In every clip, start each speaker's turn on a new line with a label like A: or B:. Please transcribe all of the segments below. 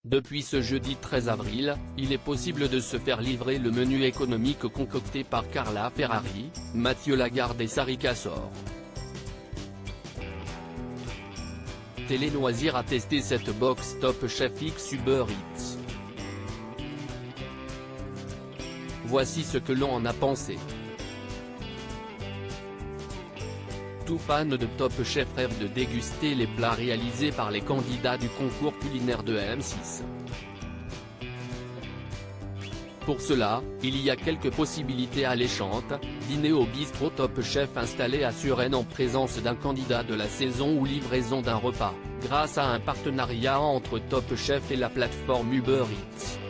A: Depuis ce jeudi 13 avril, il est possible de se faire livrer le menu économique concocté par Carla Ferrari, Mathieu Lagarde et Sari Kassor. Télé Loisirs a testé cette box Top Chef X Uber Eats. Voici ce que l'on en a pensé. Tout fan de Top Chef rêve de déguster les plats réalisés par les candidats du concours culinaire de M6. Pour cela, il y a quelques possibilités alléchantes: dîner au bistrot Top Chef installé à Suresnes en présence d'un candidat de la saison ou livraison d'un repas, grâce à un partenariat entre Top Chef et la plateforme Uber Eats.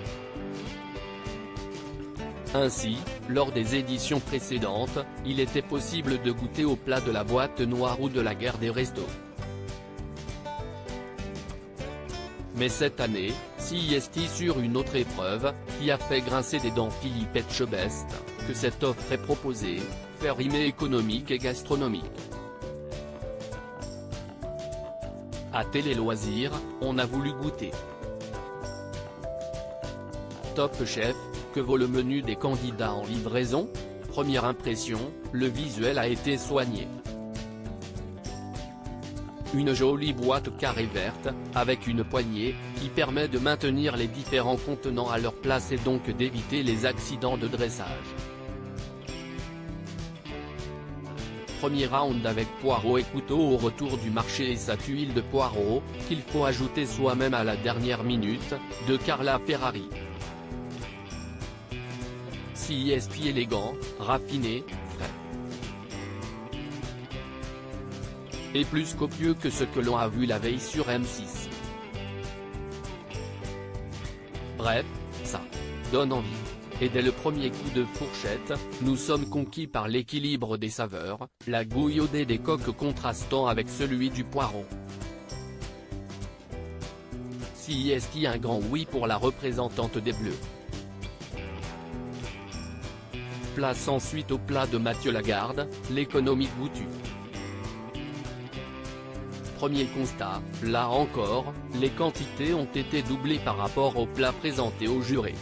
A: Ainsi, lors des éditions précédentes, il était possible de goûter au plat de la boîte noire ou de la guerre des restos. Mais cette année, CIST sur une autre épreuve, qui a fait grincer des dents Philippe Etchebest, que cette offre est proposée, faire rimer économique et gastronomique. À Télé Loisirs, on a voulu goûter. Top Chef, que vaut le menu des candidats en livraison? Première impression, le visuel a été soigné. Une jolie boîte carrée verte, avec une poignée, qui permet de maintenir les différents contenants à leur place et donc d'éviter les accidents de dressage. Premier round avec poireaux et couteau au retour du marché et sa tuile de poireaux, qu'il faut ajouter soi-même à la dernière minute, de Carla Ferrari. CIST élégant, raffiné, frais. Et plus copieux que ce que l'on a vu la veille sur M6. Bref, ça donne envie. Et dès le premier coup de fourchette, nous sommes conquis par l'équilibre des saveurs, la gouilloudée des coques contrastant avec celui du poireau. CIST un grand oui pour la représentante des Bleus. Place ensuite au plat de Mathieu Lagarde, l'économie goûtue. Premier constat, là encore, les quantités ont été doublées par rapport au plat présenté aux jurés.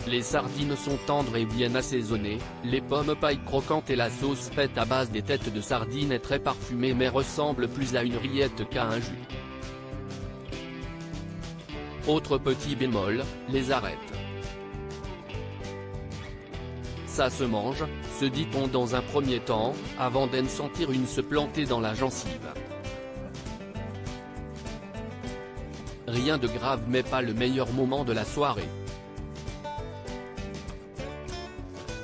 A: Les sardines sont tendres et bien assaisonnées, les pommes paille croquantes et la sauce faite à base des têtes de sardines est très parfumée mais ressemble plus à une rillette qu'à un jus. Autre petit bémol, les arêtes. Ça se mange, se dit-on dans un premier temps, avant d'en sentir une se planter dans la gencive. Rien de grave mais pas le meilleur moment de la soirée.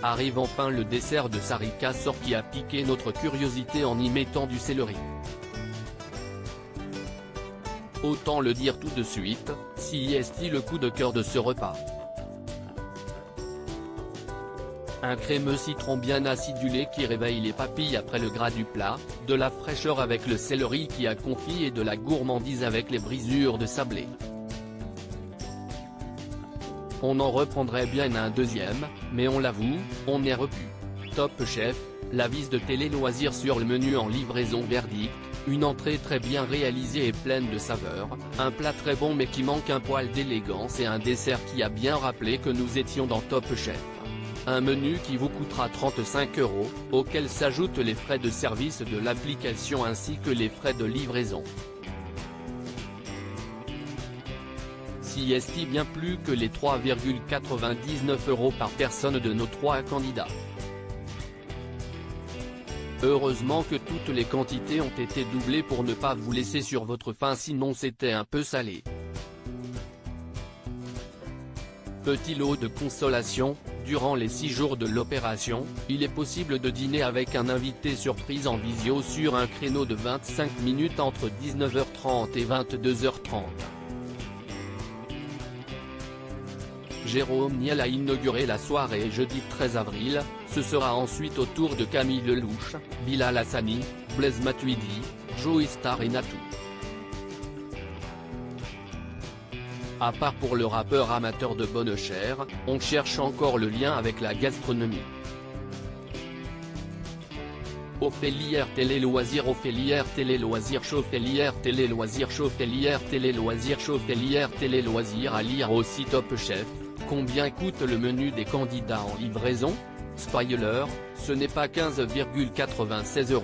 A: Arrive enfin le dessert de Sari Kassor qui a piqué notre curiosité en y mettant du céleri. Autant le dire tout de suite, CIST le coup de cœur de ce repas. Un crémeux citron bien acidulé qui réveille les papilles après le gras du plat, de la fraîcheur avec le céleri qui a confit et de la gourmandise avec les brisures de sablé. On en reprendrait bien un deuxième, mais on l'avoue, on est repu. Top Chef, l'avis de Télé Loisirs sur le menu en livraison verdict, une entrée très bien réalisée et pleine de saveurs, un plat très bon mais qui manque un poil d'élégance et un dessert qui a bien rappelé que nous étions dans Top Chef. Un menu qui vous coûtera 35 €, auquel s'ajoutent les frais de service de l'application ainsi que les frais de livraison. CIST bien plus que les 3,99 € par personne de nos 3 candidats. Heureusement que toutes les quantités ont été doublées pour ne pas vous laisser sur votre faim sinon c'était un peu salé. Petit lot de consolation, durant les 6 jours de l'opération, il est possible de dîner avec un invité surprise en visio sur un créneau de 25 minutes entre 19h30 et 22h30. Jérôme Niel a inauguré la soirée jeudi 13 avril, ce sera ensuite au tour de Camille Lelouch, Bilal Hassani, Blaise Matuidi, Joey Star et Natou. À part pour le rappeur amateur de bonne chère, on cherche encore le lien avec la gastronomie. Ophélière Télé Loisirs Ophélière Télé Loisirs Chauffellière Télé Loisirs Chauffellière Télé Loisirs Chauffellière Télé Loisirs à lire aussi Top Chef. Combien coûte le menu des candidats en livraison? Spoiler, ce n'est pas 15,96 €.